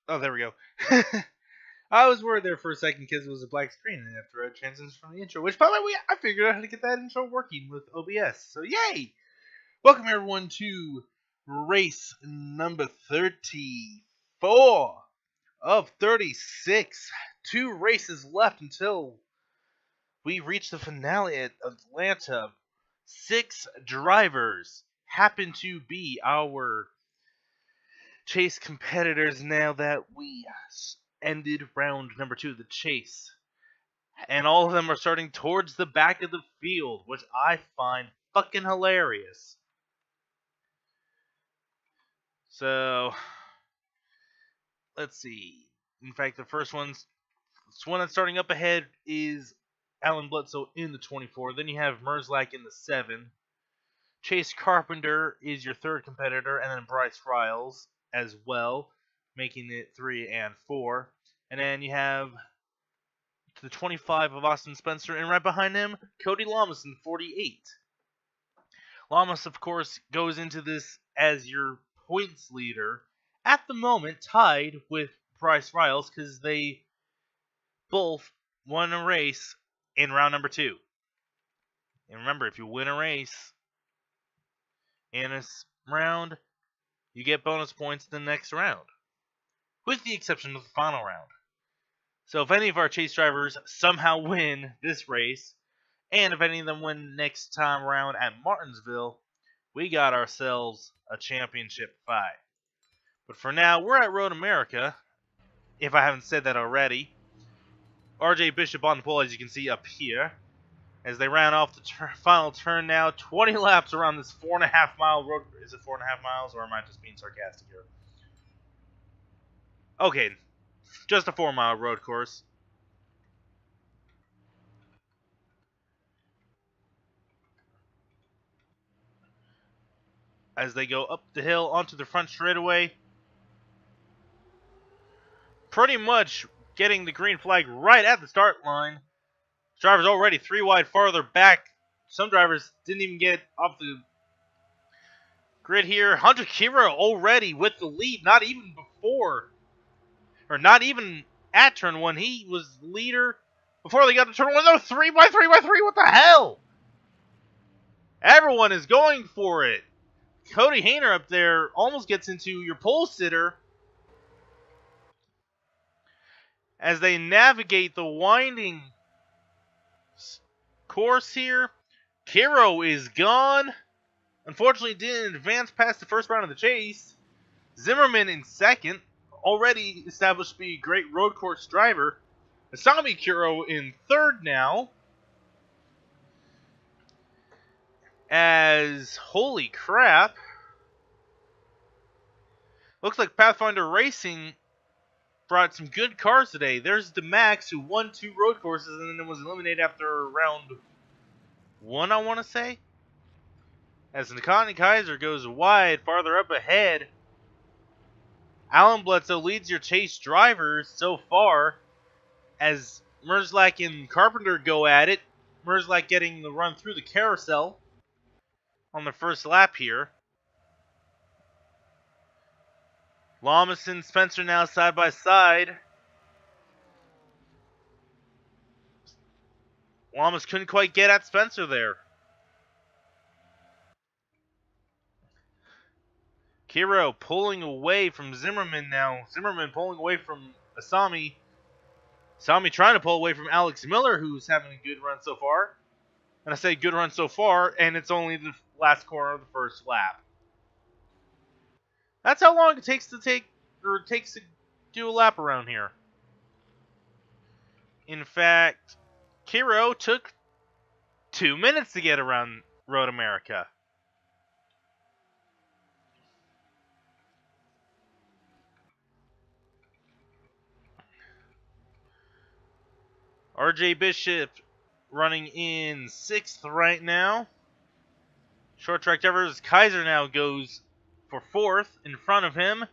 Oh, there we go. I was worried there for a second because it was a black screen and after I transitioned from the intro, which by the way, I figured out how to get that intro working with OBS. So yay! Welcome everyone to race number 34 of 36. 2 races left until we reach the finale at Atlanta. 6 drivers happen to be our chase competitors now that we ended round number 2 of the chase. And all of them are starting towards the back of the field, which I find fucking hilarious. So, let's see. In fact, the first one that's starting up ahead is Alan Bledsoe in the 24. Then you have Merzlak in the 7. Chase Carpenter is your third competitor, and then Bryce Riles as well, making it 3 and 4. And then you have the 25 of Austin Spencer, and right behind him, Cody Lamas in 48. Lamas, of course, goes into this as your points leader, at the moment tied with Bryce Riles, because they both won a race in round number 2. And remember, if you win a race in a round, you get bonus points the next round, with the exception of the final round. So if any of our chase drivers somehow win this race, and if any of them win next time around at Martinsville, we got ourselves a championship fight. But for now, we're at Road America, if I haven't said that already. RJ Bishop on the pole, as you can see up here, as they round off the final turn now. 20 laps around this 4.5 mile road. Is it 4.5 miles, or am I just being sarcastic here? Okay, just a 4-mile road course. As they go up the hill onto the front straightaway, pretty much getting the green flag right at the start line. Drivers already 3 wide farther back. Some drivers didn't even get off the grid here. Hunter Kira already with the lead, not even before, or not even at turn 1. He was leader before they got to turn 1. No, 3 by 3 by 3. What the hell? Everyone is going for it. Cody Hayner up there almost gets into your pole sitter as they navigate the winding course here. Kiro is gone. Unfortunately, didn't advance past the first round of the chase. Zimmerman in second, already established to be a great road course driver. Asami Kiro in third now. As, holy crap, looks like Pathfinder Racing brought some good cars today. There's the Max, who won 2 road courses and then was eliminated after round 1, I want to say. As Nakani Kaiser goes wide, farther up ahead. Alan Bledsoe leads your chase drivers so far, as Merzlak and Carpenter go at it. Merzlak getting the run through the carousel on the first lap here. Lamas and Spencer now side by side. Lamas couldn't quite get at Spencer there. Kiro pulling away from Zimmerman now. Zimmerman pulling away from Asami. Asami trying to pull away from Alex Miller, who's having a good run so far. And I say good run so far, and it's only the last corner of the first lap. That's how long it takes to do a lap around here. In fact, Kiro took 2 minutes to get around Road America. RJ Bishop running in 6th right now. Short track drivers, Kaiser now goes for 4th in front of him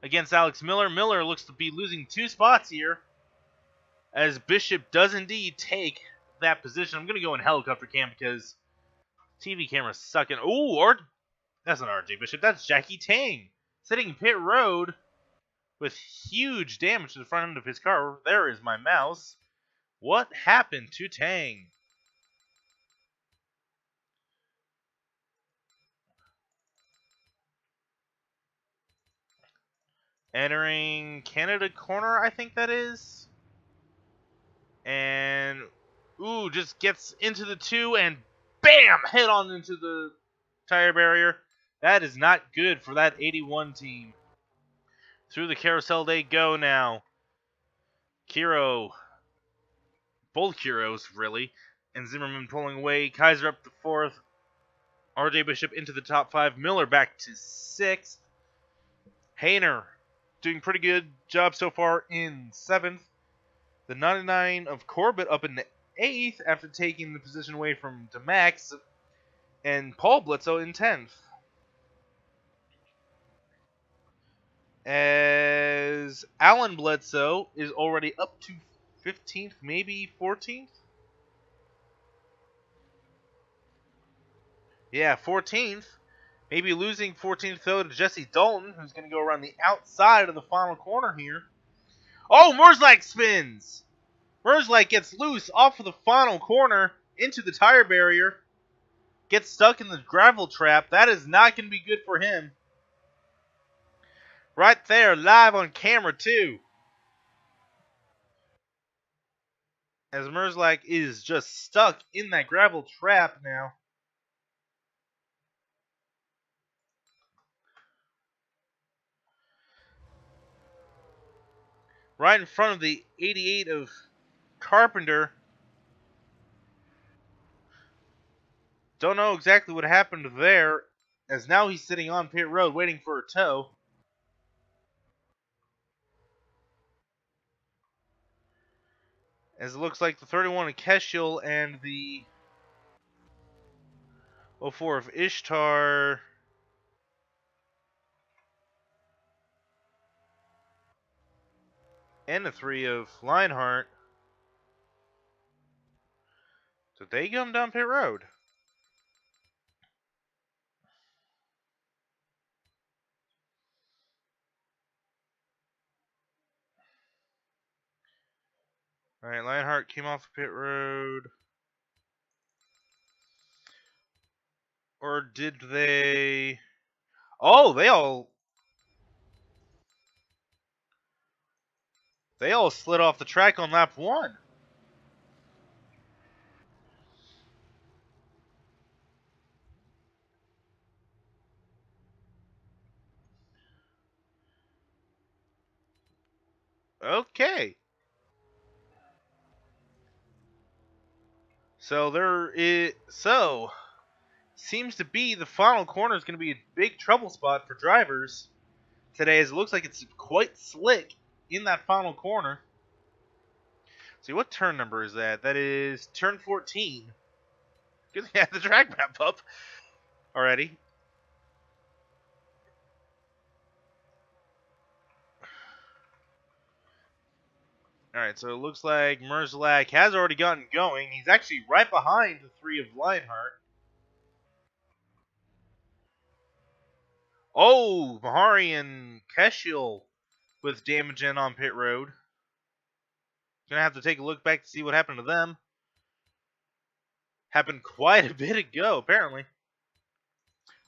against Alex Miller. Miller looks to be losing 2 spots here, as Bishop does indeed take that position. I'm going to go in helicopter cam because TV camera's sucking. Ooh, that's not RJ Bishop. That's Jackie Tang sitting in pit road with huge damage to the front end of his car. There is my mouse. What happened to Tang? Entering Canada corner, I think that is. And, ooh, just gets into the 2 and bam! Head on into the tire barrier. That is not good for that 81 team. Through the carousel they go now. Kiro. Both Kiros, really. And Zimmerman pulling away. Kaiser up to 4th. RJ Bishop into the top 5. Miller back to 6th. Hayner doing pretty good job so far in 7th. The 99 of Corbett up in the 8th after taking the position away from DeMax. And Paul Blitzo in 10th. As Alan Bledsoe is already up to 15th, maybe 14th? Yeah, 14th. Maybe losing 14th, though, to Jesse Dalton, who's going to go around the outside of the final corner here. Oh, Merzlak spins! Merzlak gets loose off of the final corner into the tire barrier. Gets stuck in the gravel trap. That is not going to be good for him. Right there, live on camera, too. As Merzlak is just stuck in that gravel trap now. Right in front of the 88 of Carpenter. Don't know exactly what happened there, as now he's sitting on pit road waiting for a tow. As it looks like the 31 of Keshiel and the 04 of Ishtar and the 3 of Lionheart. Did they come down pit road? Alright, Lionheart came off pit road. Or did they... Oh, they all slid off the track on lap 1. Okay. Seems to be the final corner is going to be a big trouble spot for drivers today, as it looks like it's quite slick in that final corner. See, what turn number is that? That is turn 14. Good thing I had the track map up already. Alright, so it looks like Merzlak has already gotten going. He's actually right behind the 3 of Lionheart. Oh, Mahari and Keshiel with damage in on pit road. Gonna have to take a look back to see what happened to them. Happened quite a bit ago, apparently.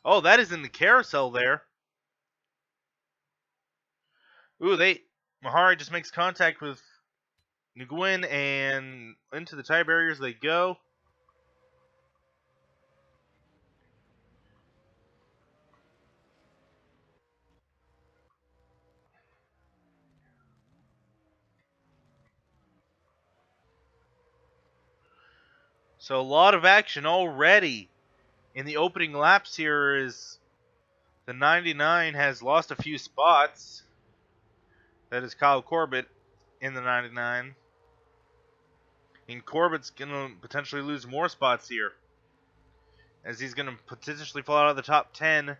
Oh, that is in the carousel there. Ooh, Mahari just makes contact with Nguyen, and into the tie barriers they go. So a lot of action already in the opening laps here, as the 99 has lost a few spots. That is Kyle Corbett in the 99. And Corbett's going to potentially lose more spots here, as he's going to potentially fall out of the top 10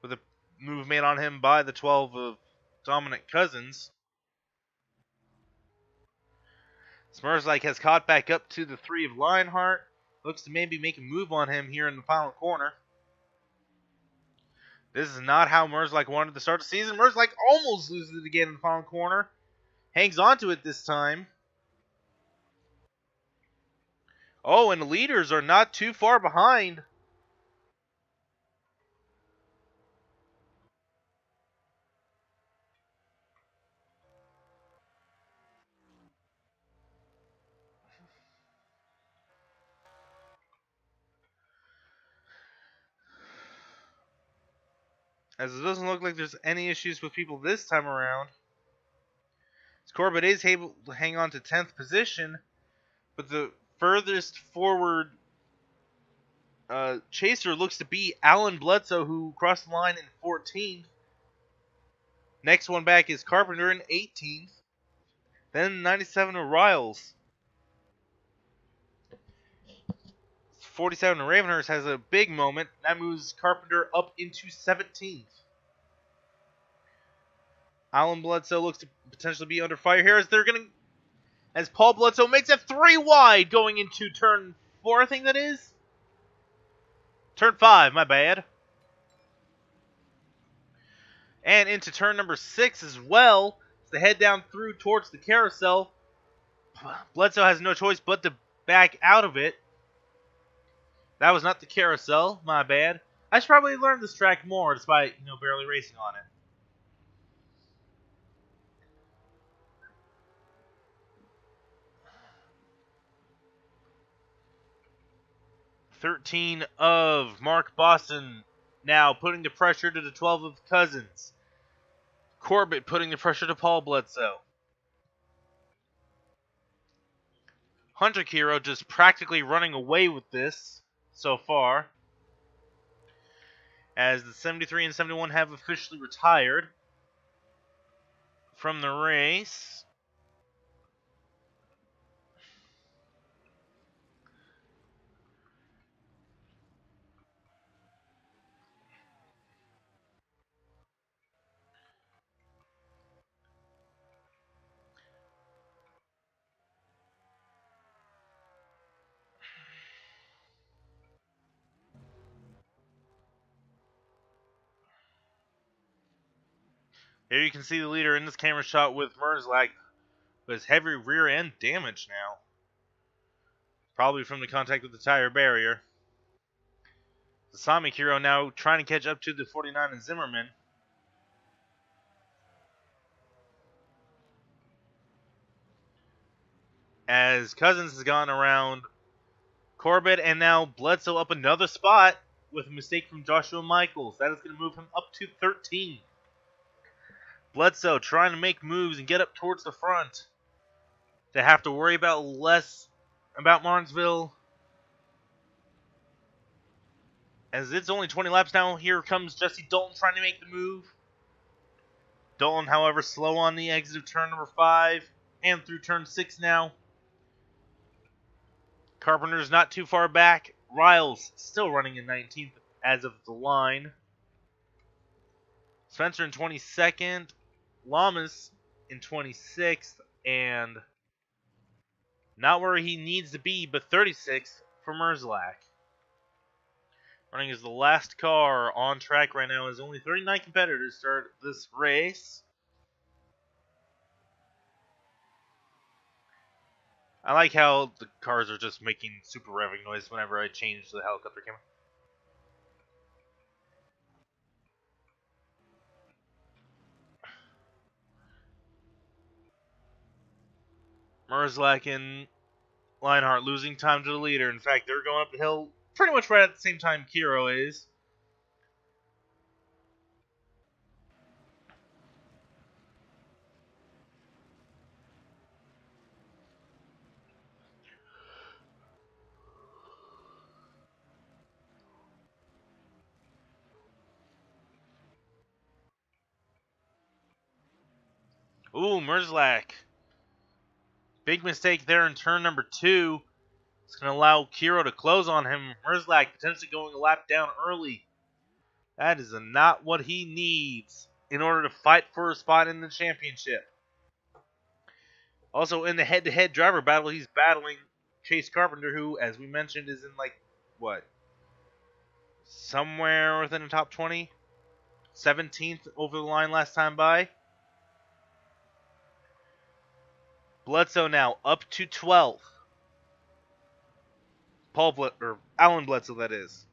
with a move made on him by the 12 of Dominic Cousins. Smerzlike has caught back up to the 3 of Lionheart. Looks to maybe make a move on him here in the final corner. This is not how Merzlak wanted to start the season. Merzlak almost loses it again in the final corner. Hangs on to it this time. Oh, and the leaders are not too far behind. As it doesn't look like there's any issues with people this time around. Corbett is able to hang on to 10th position, but the furthest forward chaser looks to be Alan Bledsoe, who crossed the line in 14th. Next one back is Carpenter in 18th. Then 97 of Riles. 47 of Ravenhurst has a big moment. That moves Carpenter up into 17th. Alan Bledsoe looks to potentially be under fire here as Paul Bledsoe makes it 3 wide going into turn 4, I think that is. Turn 5, my bad. And into turn number 6 as well. As they head down through towards the carousel. Bledsoe has no choice but to back out of it. That was not the carousel, my bad. I should probably learn this track more despite, barely racing on it. "13 of Mark Boston now putting the pressure to the 12 of Cousins. Corbett putting the pressure to Paul Bledsoe. Hunter Kiro just practically running away with this so far, as the 73 and 71 have officially retired from the race. Here you can see the leader in this camera shot with Merzlak with heavy rear end damage now. Probably from the contact with the tire barrier. The Sami Hero now trying to catch up to the 49 and Zimmerman. As Cousins has gone around Corbett, and now Bledsoe up another spot with a mistake from Joshua Michaels. That is going to move him up to 13. Bledsoe trying to make moves and get up towards the front. They have to worry about less about Martinsville. As it's only 20 laps now, here comes Jesse Dalton trying to make the move. Dalton, however, slow on the exit of turn number 5 and through turn 6 now. Carpenter's not too far back. Riles still running in 19th as of the line. Spencer in 22nd. Lamas in 26th. And not where he needs to be, but 36th for Merzlak. Running as the last car on track right now, as only 39 competitors start this race. I like how the cars are just making super revving noise whenever I change the helicopter camera. Merzlak and Lionheart losing time to the leader. In fact, they're going up the hill pretty much right at the same time Kiro is. Ooh, Merzlak. Big mistake there in turn number 2. It's going to allow Kiro to close on him. Merzlak potentially going a lap down early. That is not what he needs in order to fight for a spot in the championship. Also, in the head-to-head driver battle, he's battling Chase Carpenter, who, as we mentioned, is in, somewhere within the top 20? 17th over the line last time by. Bledsoe now up to 12th. Alan Bledsoe, that is.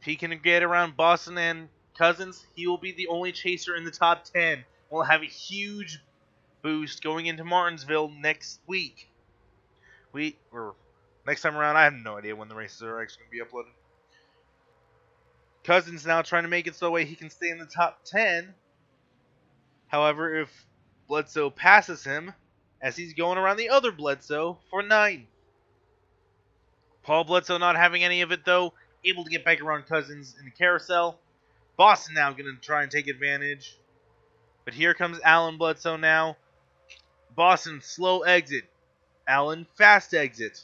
If he can get around Boston and Cousins, he will be the only chaser in the top 10. We'll have a huge boost going into Martinsville next week. Next time around, I have no idea when the races are actually going to be uploaded. Cousins now trying to make it so way he can stay in the top 10. However, if Bledsoe passes him, as he's going around the other Bledsoe for 9. Paul Bledsoe not having any of it, though. Able to get back around Cousins in the carousel. Boston now going to try and take advantage. But here comes Alan Bledsoe now. Boston, slow exit. Alan, fast exit.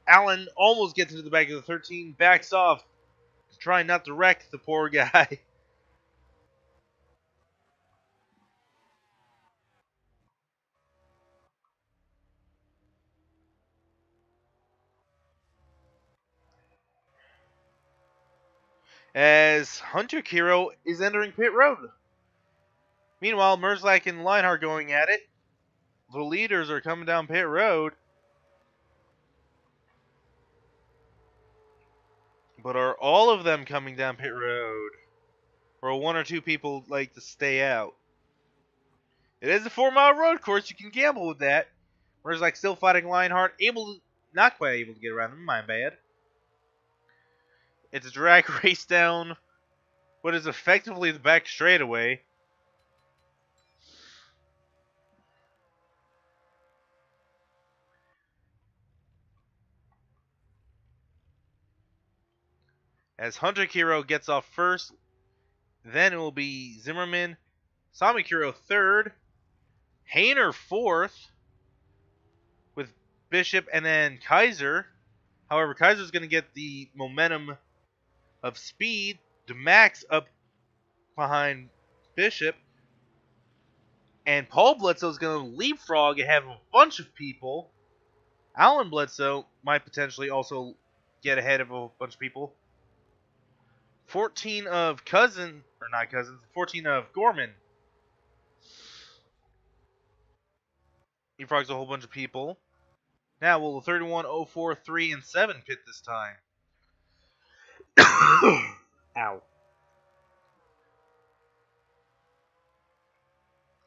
Alan almost gets into the back of the 13. Backs off. Trying not to wreck the poor guy. As Hunter Kiro is entering pit road. Meanwhile, Merzlak and Leinhardt going at it. The leaders are coming down pit road. But are all of them coming down pit road? Or one or two people like to stay out? It is a 4-mile road course. You can gamble with that. Merzlak still fighting Leinhardt. Not quite able to get around him. My bad. It's a drag race down what is effectively the back straightaway. As Hunter Kiro gets off first, then it will be Zimmerman, Sami Kiro third, Hayner fourth, with Bishop and then Kaiser. However, Kaiser's going to get the momentum of speed to max up behind Bishop. And Paul Bledsoe is going to leapfrog and have a bunch of people. Alan Bledsoe might potentially also get ahead of a bunch of people. 14 of 14 of Gorman. Leapfrogs a whole bunch of people. Now will 31, 04, 3, and 7 pit this time. Ow.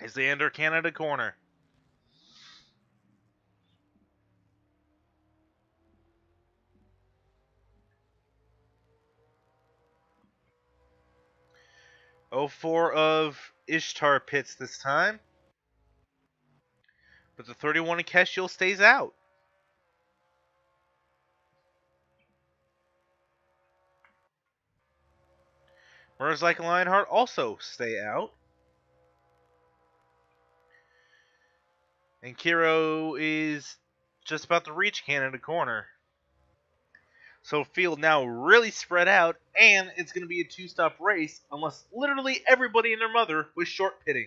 As they enter Canada corner. Oh, 04 of Ishtar pits this time. But the 31 of Keshiel stays out. Merzlak and Leinhardt also stay out. And Kiro is just about to reach Canada corner. So field now really spread out, and it's going to be a 2-stop race unless literally everybody and their mother was short pitting.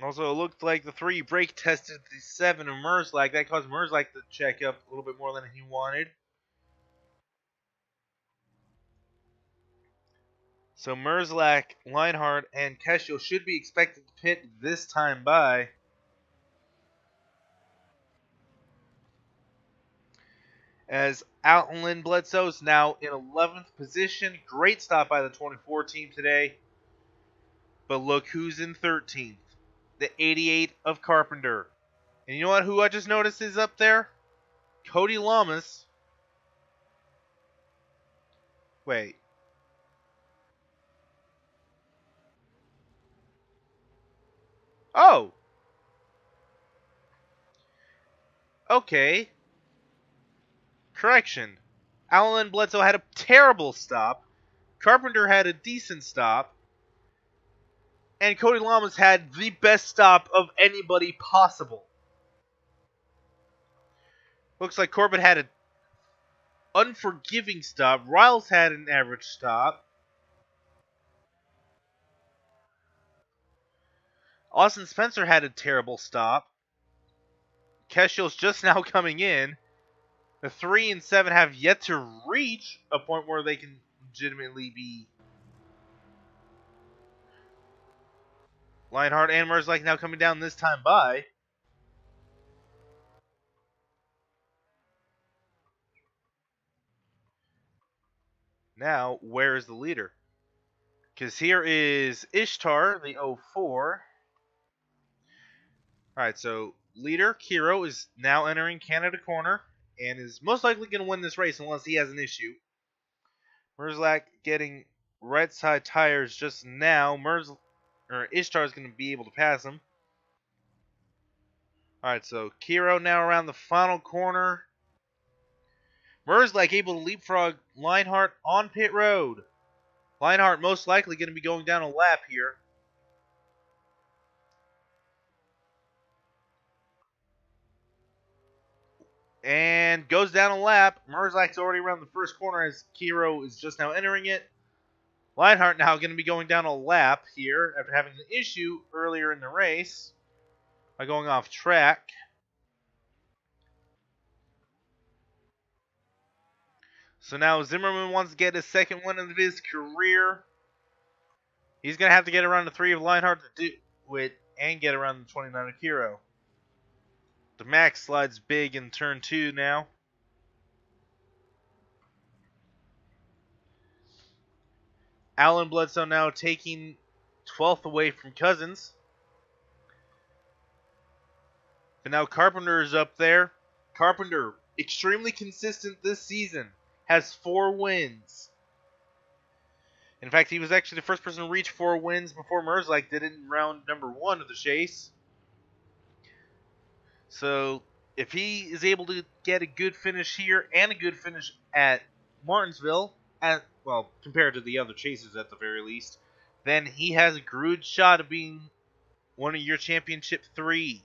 Also, it looked like the 3 brake tested the 7 of Merzlak. That caused Merzlak to check up a little bit more than he wanted. So Merzlak, Leinhardt, and Keshiel should be expected to pit this time by. As Outland Bledsoe is now in 11th position. Great stop by the 24 team today. But look who's in 13th. The 88 of Carpenter. And you know what? Who I just noticed is up there? Cody Lamas. Wait. Oh. Okay. Correction. Alan Bledsoe had a terrible stop. Carpenter had a decent stop. And Cody Lamas had the best stop of anybody possible. Looks like Corbett had an unforgiving stop. Riles had an average stop. Austin Spencer had a terrible stop. Keshel's just now coming in. The 3 and 7 have yet to reach a point where they can legitimately be. Lionheart and Merzlike now coming down this time by. Now, where is the leader? Because here is Ishtar, the 04. Alright, so leader, Kiro, is now entering Canada Corner and is most likely going to win this race unless he has an issue. Merzlak getting right side tires just now. Ishtar is going to be able to pass him. Alright, so Kiro now around the final corner. Merzlak able to leapfrog Lionheart on pit road. Lionheart most likely going to be going down a lap here. And goes down a lap. Merzlak's already around the first corner as Kiro is just now entering it. Lionheart now going to be going down a lap here after having an issue earlier in the race by going off track. So now Zimmerman wants to get his second win of his career. He's going to have to get around the 3 of Lionheart to do it and get around the 29 of Kiro. The Max slides big in turn 2 now. Alan Bledsoe now taking 12th away from Cousins. But now Carpenter is up there. Carpenter, extremely consistent this season, has 4 wins. In fact, he was actually the first person to reach 4 wins before Merzlak did it in round number 1 of the chase. So, if he is able to get a good finish here and a good finish at Martinsville, compared to the other chases at the very least, then he has a good shot of being one of your championship 3.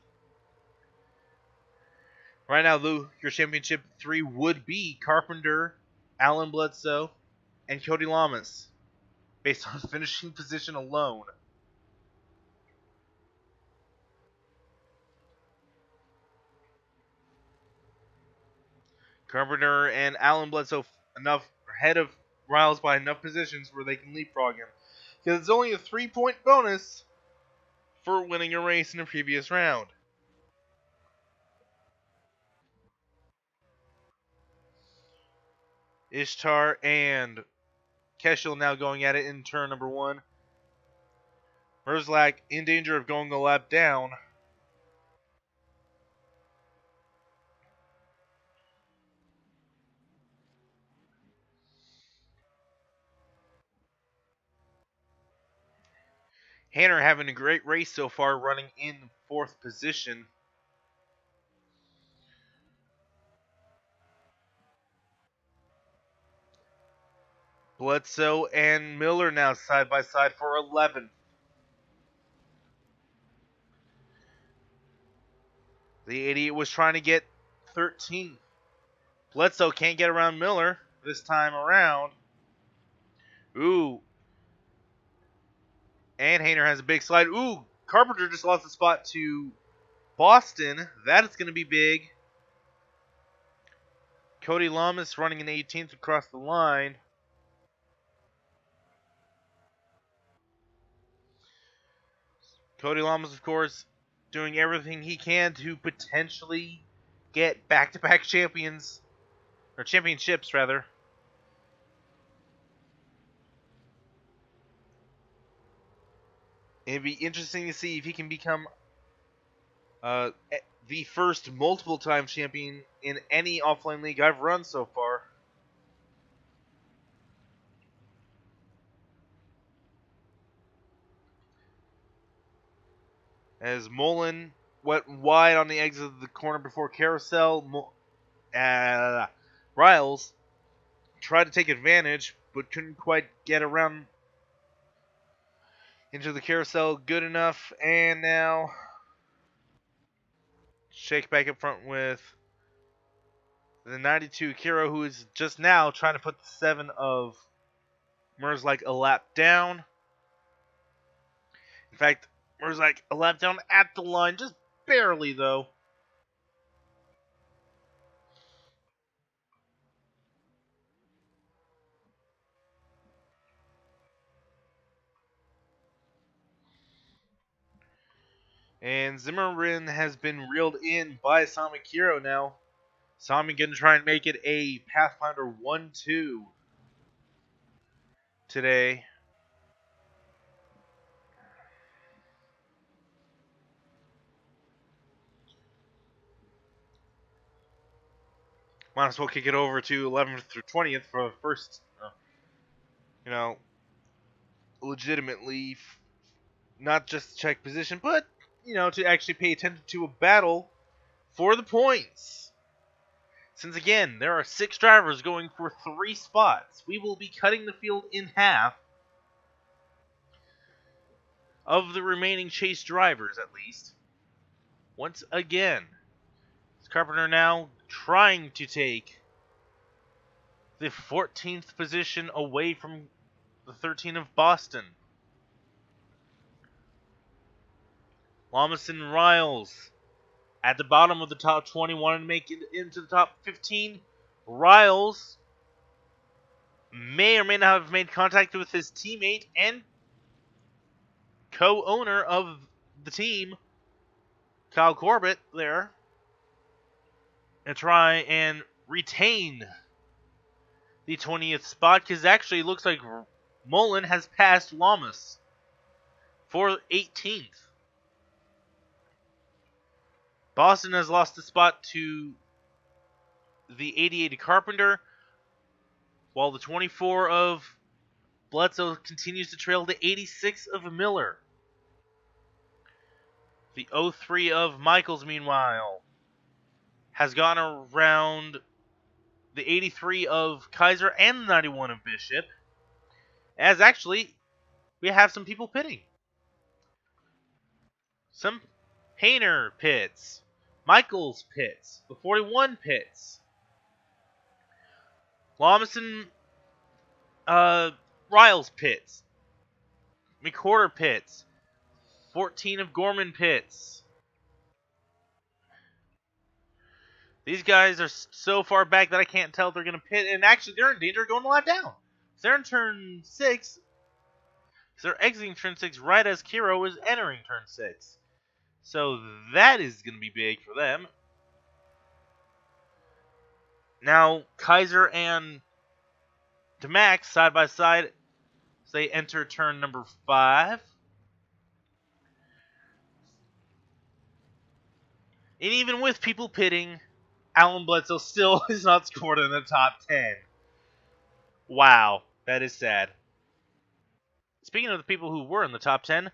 Right now, though, your championship 3 would be Carpenter, Alan Bledsoe, and Cody Lamas, based on finishing position alone. Carpenter and Alan Bledsoe enough ahead of Riles by enough positions where they can leapfrog him. Because it's only a 3-point bonus for winning a race in a previous round. Ishtar and Keshel now going at it in turn number 1. Merzlak in danger of going a lap down. Hanner having a great race so far, running in 4th position. Bledsoe and Miller now side by side for 11th. The idiot was trying to get 13th. Bledsoe can't get around Miller this time around. Ooh. And Hayner has a big slide. Ooh, Carpenter just lost the spot to Boston. That is going to be big. Cody Lamas running in 18th across the line. Cody Lamas, of course, doing everything he can to potentially get back-to-back champions, or championships, rather. It'd be interesting to see if he can become the first multiple-time champion in any offline league I've run so far. As Mullen went wide on the exit of the corner before Carousel, Riles tried to take advantage, but couldn't quite get around into the carousel good enough. And now Shake back up front with the 92 Kiro, who is just now trying to put the 7 of Merzlak a lap down. In fact, Merzlak a lap down at the line, just barely though. And Zimmerman has been reeled in by Sami Kiro now. Sami going to try and make it a Pathfinder 1-2 today. Might as well kick it over to 11th through 20th for the first, legitimately, not just to check position, but, to actually pay attention to a battle for the points. Since, again, there are 6 drivers going for 3 spots, we will be cutting the field in half of the remaining chase drivers, at least. Once again, Carpenter now trying to take the 14th position away from the 13 of Boston. Lamas and Riles at the bottom of the top 20 wanted to make it into the top 15. Riles may or may not have made contact with his teammate and co-owner of the team, Kyle Corbett, there, and try and retain the 20th spot, because actually it looks like Mullen has passed Lamas for 18th. Boston has lost the spot to the 88 Carpenter, while the 24 of Bledsoe continues to trail the 86 of Miller. The 03 of Michaels, meanwhile, has gone around the 83 of Kaiser and the 91 of Bishop, as actually we have some people pitting. Some Painter pits, Michaels pits, the 41 pits, Lawson, Riles pits, McWhorter pits, 14 of Gorman pits. These guys are so far back that I can't tell if they're going to pit, and actually they're in danger of going a lap down. They're in turn 6. They're exiting turn 6 right as Kiro is entering turn 6. So that is going to be big for them. Now, Kaiser and DeMax side by side as they enter turn number 5. And even with people pitting, Alan Bledsoe still is not scored in the top 10. Wow, that is sad. Speaking of the people who were in the top 10,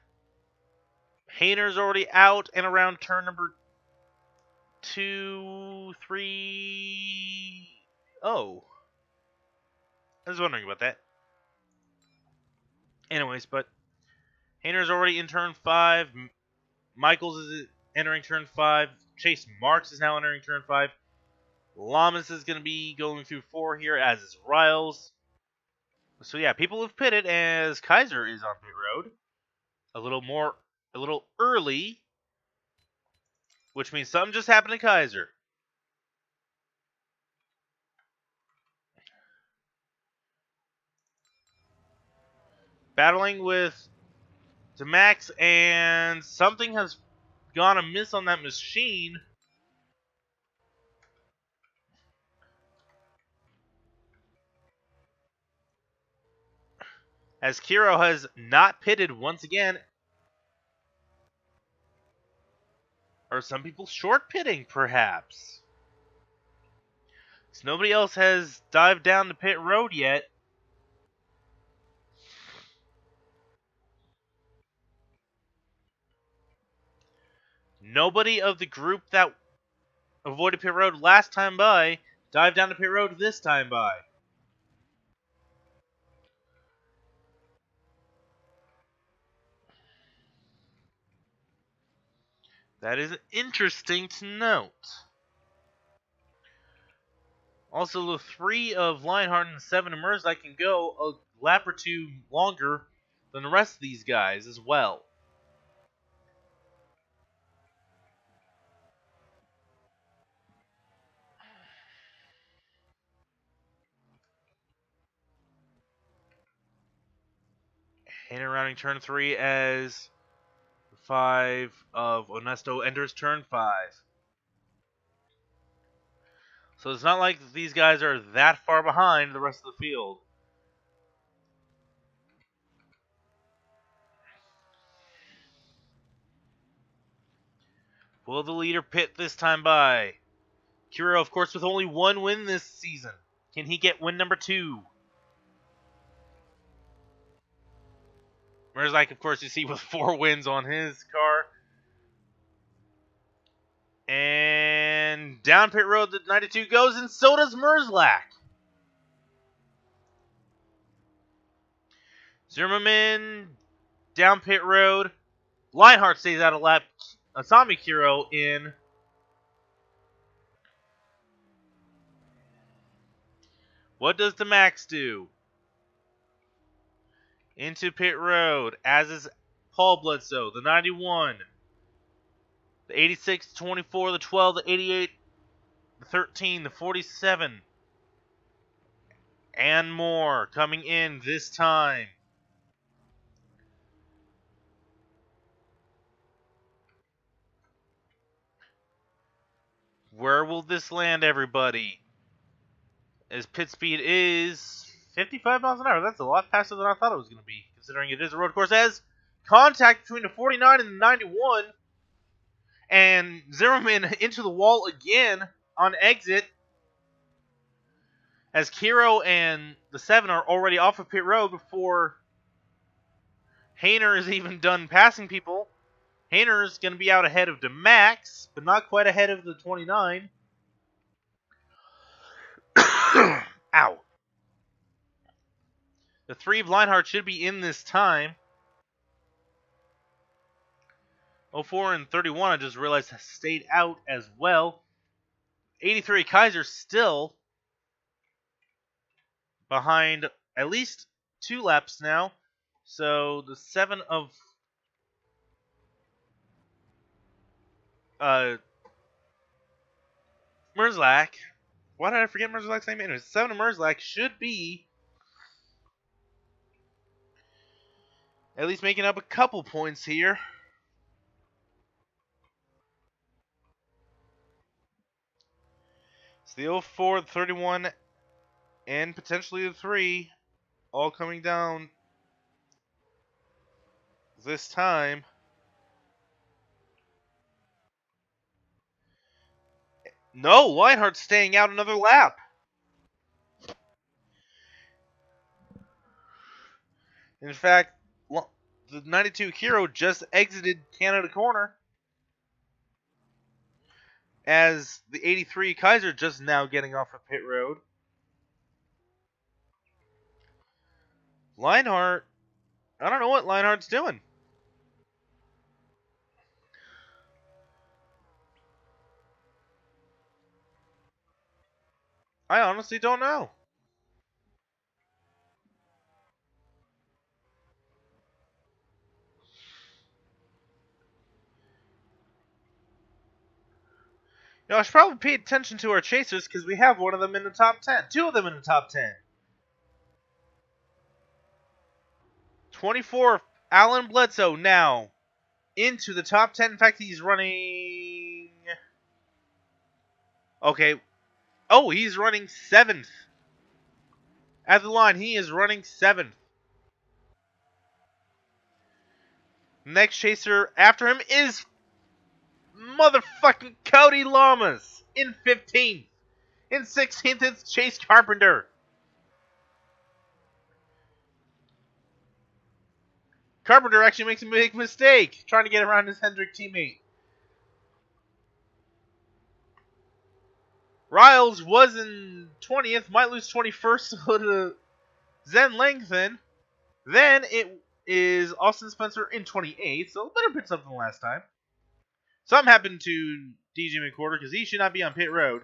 Hayner's already out and around turn number 2, 3. Oh. I was wondering about that. Anyways, but Hayner's already in turn 5. Michaels is entering turn 5. Chase Marks is now entering turn 5. Lamas is going to be going through 4 here, as is Riles. So yeah, people have pitted as Kaiser is on pit road. A little early, which means something just happened to Kaiser. Battling with DeMax, and something has gone amiss on that machine. As Kiro has not pitted once again. Or some people short pitting, perhaps. So nobody else has dived down the pit road yet. Nobody of the group that avoided pit road last time by dived down the pit road this time by. That is interesting to note. Also, the 3 of Lionheart and the 7 of Merzlik can go a lap or 2 longer than the rest of these guys as well. And rounding turn 3 as 5 of Onesto enters turn 5. So it's not like these guys are that far behind the rest of the field. Will the leader pit this time by? Kiro, of course, with only one win this season. Can he get win number 2? Merzlak, of course, you see with 4 wins on his car. And down pit road, the 92 goes, and so does Merzlak. Zimmerman, down pit road. Lionheart stays out of lap. Asami Kiro in. What does the Max do? Into pit road, as is Paul Bledsoe, the 91. The 86, the 24, the 12, the 88, the 13, the 47. And more coming in this time. Where will this land, everybody? As pit speed is 55 miles an hour. That's a lot faster than I thought it was going to be, considering it is a road course. As contact between the 49 and the 91. And Zimmerman into the wall again on exit. As Kiro and the 7 are already off of pit road before Hayner is even done passing people. Hayner is going to be out ahead of the Max, but not quite ahead of the 29. Ow. The 3 of Lionheart should be in this time. 04 and 31, I just realized, has stayed out as well. 83 Kaiser still behind at least 2 laps now. So the 7 of Merzlak. Why did I forget Merzlak's name? Anyway, 7 of Merzlak should be at least making up a couple points here. It's the 04, the 31, and potentially the 3 all coming down this time. No, Lionheart's staying out another lap. In fact, the 92 Hero just exited Canada Corner, as the 83 Kaiser just now getting off of pit road. Lionheart, I don't know what Lionheart's doing. I honestly don't know. You know, I should probably pay attention to our chasers because we have one of them in the top 10. 2 of them in the top 10. 24, Alan Bledsoe now into the top 10. In fact, he's running... Okay. Oh, he's running 7th. At the line, he is running 7th. Next chaser after him is motherfucking Cody Lamas in 15th. In 16th, it's Chase Carpenter. Carpenter actually makes a big mistake trying to get around his Hendrick teammate. Riles was in 20th, might lose 21st to Zen Langton. Then it is Austin Spencer in 28th, so a better pit stop than last time. Something happened to DJ McWhorter because he should not be on pit road.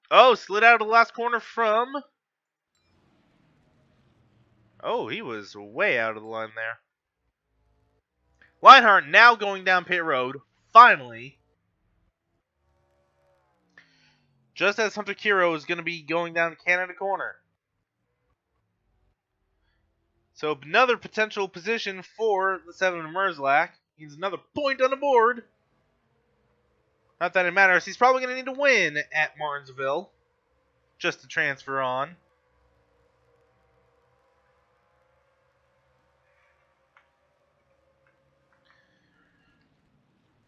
Oh, slid out of the last corner from... Oh, he was way out of the line there. Lionheart now going down pit road, finally. Just as Hunter Kiro is going to be going down Canada Corner. So another potential position for the 7 of Merzlak. He's another point on the board. Not that it matters. He's probably going to need to win at Martinsville just to transfer on.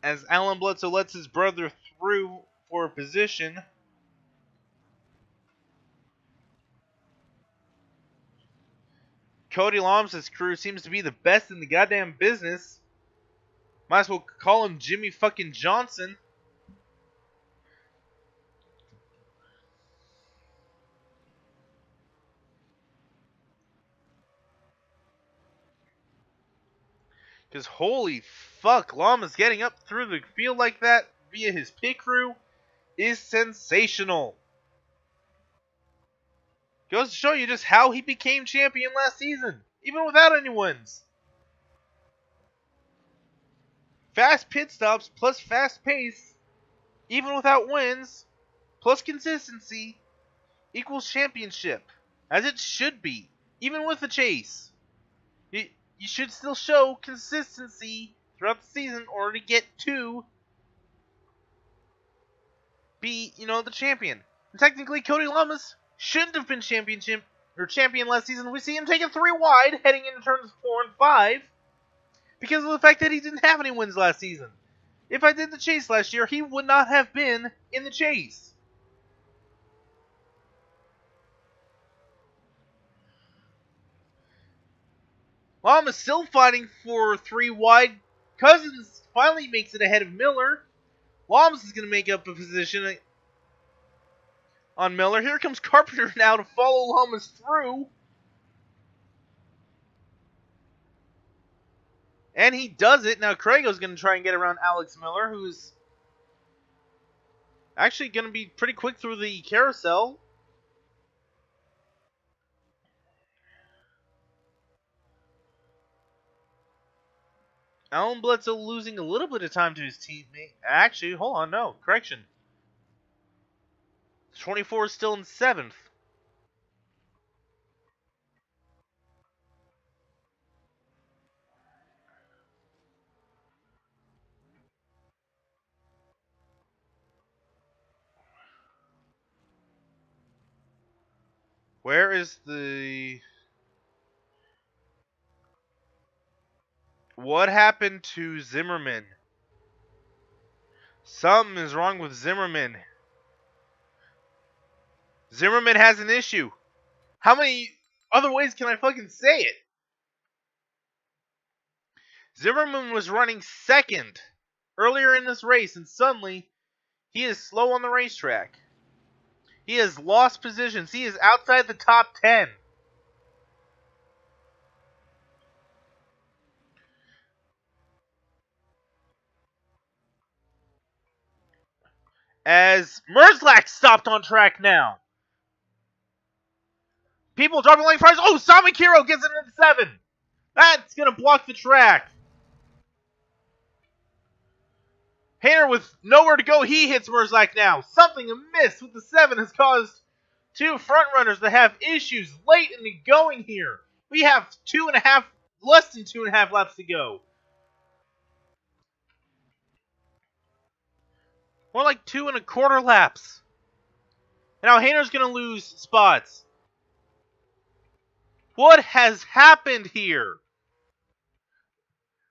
As Alan Bledsoe lets his brother through for a position. Cody Loms's crew seems to be the best in the goddamn business. Might as well call him Jimmy fucking Johnson. Because holy fuck, Lama's getting up through the field like that via his pit crew is sensational. Goes to show you just how he became champion last season, even without any wins. Fast pit stops plus fast pace, even without wins, plus consistency, equals championship. As it should be, even with the chase. You should still show consistency throughout the season in order to get to be, the champion. And technically, Cody Lamas shouldn't have been champion last season. We see him taking 3 wide heading into turns 4 and 5 because of the fact that he didn't have any wins last season. If I did the chase last year, he would not have been in the chase. Lama's still fighting for 3 wide. Cousins finally makes it ahead of Miller. Lamas is going to make up a position on Miller. Here comes Carpenter now to follow Lamas through. And he does it. Now Crago's going to try and get around Alex Miller, who's actually going to be pretty quick through the carousel. Alan Bledsoe losing a little bit of time to his teammate. Actually, hold on, no. Correction. 24 is still in 7th. Where is the... What happened to Zimmerman? Something is wrong with Zimmerman. Zimmerman has an issue. How many other ways can I fucking say it? Zimmerman was running 2nd earlier in this race, and suddenly he is slow on the racetrack. He has lost positions. He is outside the top 10. As Merzlak stopped on track now. People dropping like fries. Oh, Samikiro gets it in 7. That's going to block the track. Hayner with nowhere to go. He hits Merzlak now. Something amiss with the 7 has caused 2 front runners to have issues late in the going here. We have less than 2.5 laps to go. More like 2 1/4 laps. And now Hayner's going to lose spots. What has happened here?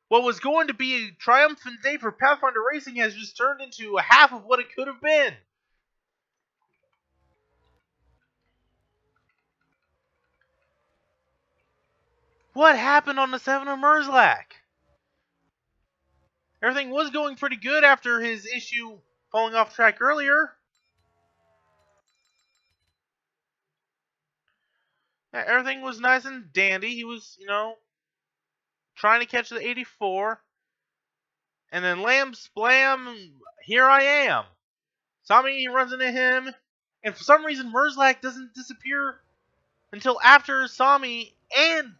What was going to be a triumphant day for Pathfinder Racing has just turned into a half of what it could have been. What happened on the 7 of Merzlak? Everything was going pretty good after his issue falling off track earlier. Everything was nice and dandy. He was, trying to catch the 84. And then lamb splam, here I am. Sami runs into him. And for some reason, Merzlak doesn't disappear until after Sami and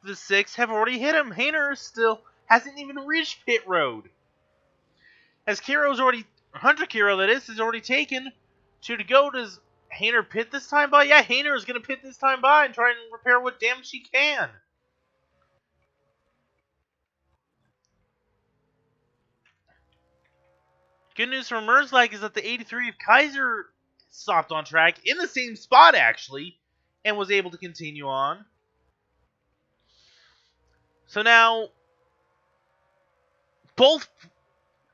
the 6 have already hit him. Hayner still hasn't even reached pit road. As Hunter Kiro that is already taken to Dakota's Hayner pit this time by? Yeah, Hayner is going to pit this time by and try and repair what damage she can. Good news for Merzlag is that the 83 of Kaiser stopped on track in the same spot, actually, and was able to continue on. So now, both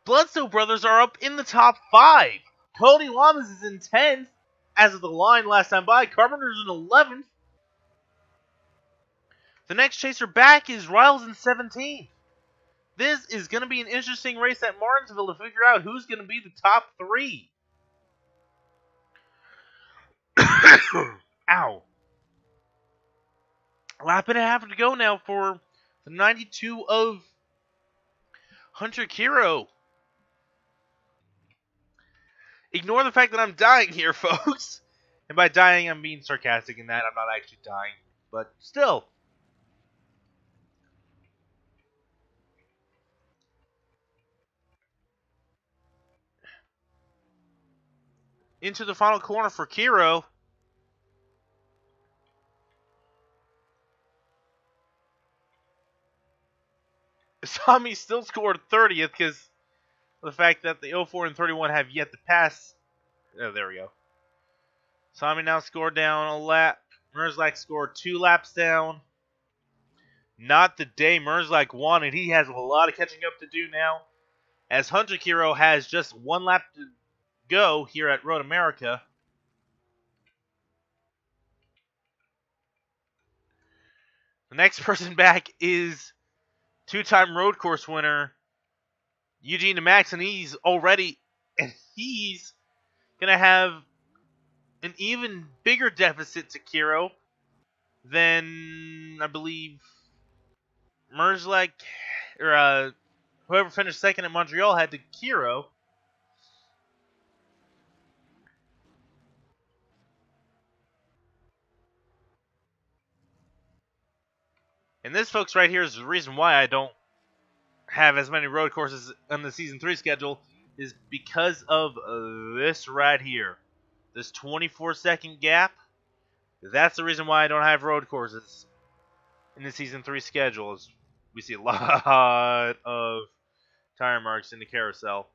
Bledsoe brothers are up in the top 5. Cody Lamas is in 10th, as of the line last time by. Carpenter's in 11th. The next chaser back is Riles in 17th. This is going to be an interesting race at Martinsville to figure out who's going to be the top 3. Ow. Lap and a half to go now for the 92 of Hunter Kiro. Ignore the fact that I'm dying here, folks. And by dying, I'm being sarcastic in that I'm not actually dying. But still. Into the final corner for Kiro. Sami still scored 30th because of the fact that the 04 and 31 have yet to pass. Oh, there we go. Sami now scored down a lap. Merzlag scored 2 laps down. Not the day Merzlag wanted. He has a lot of catching up to do now, as Hunter Kiro has just 1 lap to go here at Road America. The next person back is 2-time road course winner Eugene Max, and he's going to have an even bigger deficit to Kiro than, I believe, Merzlag, or whoever finished second at Montreal had to Kiro. And this, folks, right here is the reason why I don't have as many road courses on the Season 3 schedule, is because of this right here. This 24-second gap. That's the reason why I don't have road courses in the Season 3 schedule. Is we see a lot of tire marks in the carousel.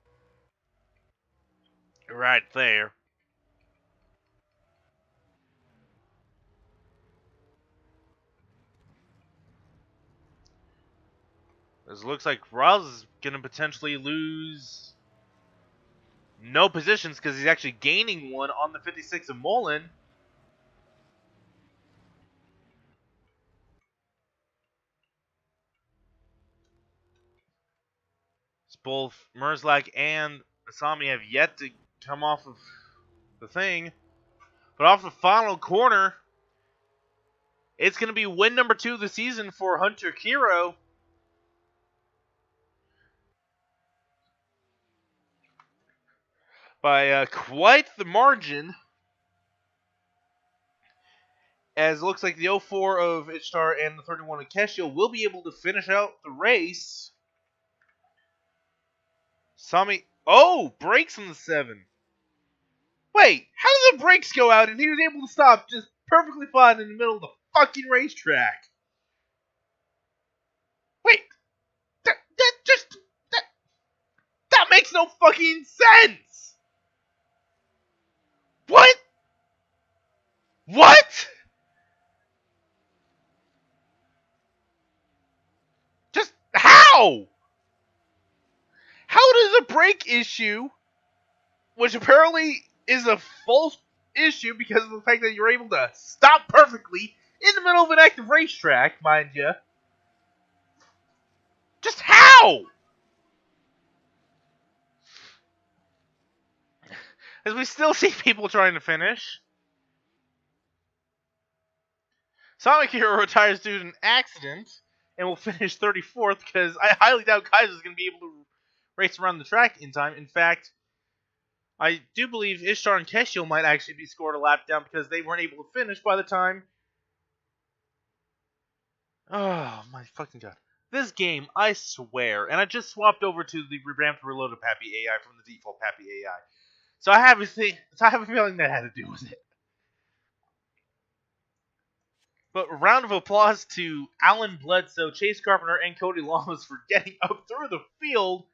Right there. This looks like Riles is going to potentially lose no positions because he's actually gaining one on the 56 of Mullen. Both Merzlag and Asami have yet to come off of the thing. But off the final corner, it's going to be win number 2 of the season for Hunter Kiro. By quite the margin. As it looks like the 04 of Ishtar and the 31 of Keshiel will be able to finish out the race. Sami, brakes on the 7. Wait, how did the brakes go out and he was able to stop just perfectly fine in the middle of the fucking racetrack? Wait, that makes no fucking sense! What? What? Just how? How does a brake issue, which apparently is a false issue because of the fact that you're able to stop perfectly in the middle of an active racetrack, mind you, just how? As we still see people trying to finish. Sonic Hero retires due to an accident and will finish 34th because I highly doubt Kaiser's going to be able to race around the track in time. In fact, I do believe Ishtar and Keshiel might actually be scored a lap down because they weren't able to finish by the time. Oh my fucking god. This game, I swear, and I just swapped over to the revamped reloaded Pappy AI from the default Pappy AI. So I have a feeling that had to do with it. But a round of applause to Alan Bledsoe, Chase Carpenter, and Cody Lamas for getting up through the field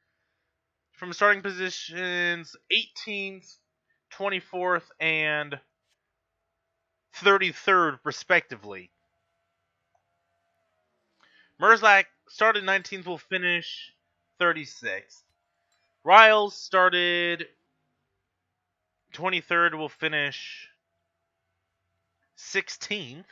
from starting positions 18th, 24th, and 33rd, respectively. Merzlak started 19th, will finish 36th. Riles started 23rd, will finish 16th.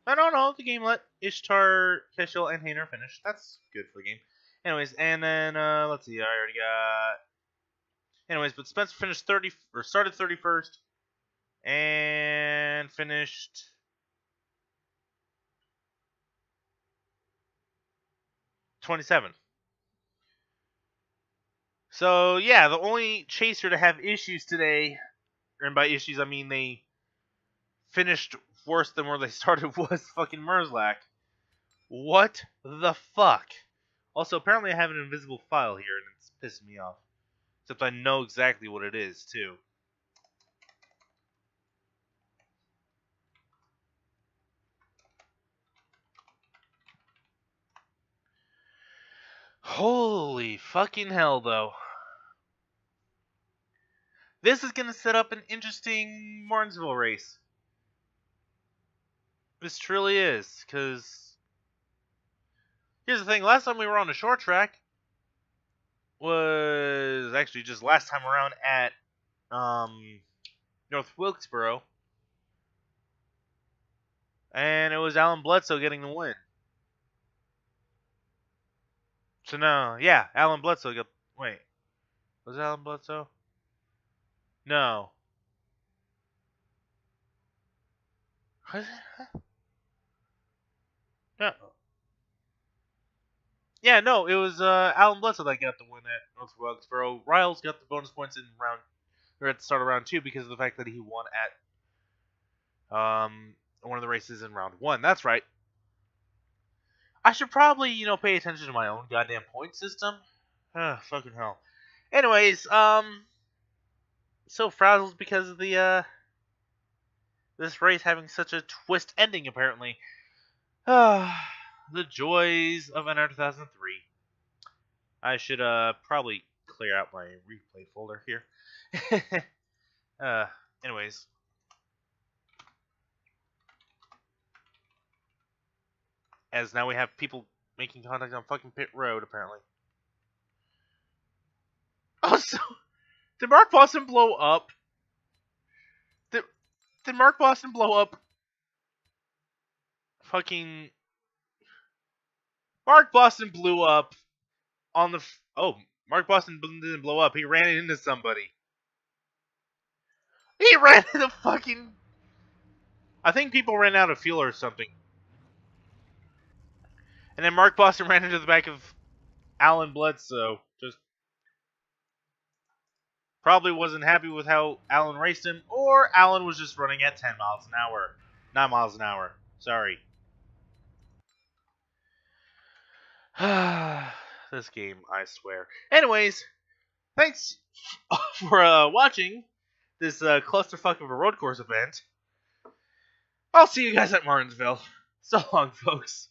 I don't know. The game let Ishtar, Keshel, and Hayner finish. That's good for the game. Anyways, and then let's see. I already got. Anyways, but Spencer finished started 31st, and finished 27th. So yeah, the only chaser to have issues today, and by issues I mean they finished worse than where they started, was fucking Merzlak. What the fuck? Also, apparently I have an invisible file here, and it's pissing me off. Except I know exactly what it is, too. Holy fucking hell, though. This is going to set up an interesting Martinsville race. This truly is, because here's the thing. Last time we were on a short track was actually just last time around at North Wilkesboro. And it was Alan Bledsoe getting the win. So no, yeah, Alan Bledsoe got... Wait. Was it Alan Bledsoe? No. Was it? No. Yeah, no, it was Alan Bledsoe that got the win at North Wilkesboro. Riles got the bonus points at the start of round 2 because of the fact that he won at one of the races in round 1. That's right. I should probably, pay attention to my own goddamn point system. Fucking hell. Anyways, so frazzled because of the this race having such a twist ending, apparently. The joys of NR 2003. I should probably clear out my replay folder here. Anyways. As now we have people making contact on fucking pit road, apparently. Oh, so did Mark Boston blow up? Did Mark Boston blow up? Fucking Mark Boston blew up on the. Mark Boston didn't blow up. He ran into somebody. He ran into fucking. I think people ran out of fuel or something. And then Mark Boston ran into the back of Alan Bledsoe. Just probably wasn't happy with how Alan raced him, or Alan was just running at 10 miles an hour. 9 miles an hour. Sorry. This game, I swear. Anyways, thanks for watching this clusterfuck of a road course event. I'll see you guys at Martinsville. So long, folks.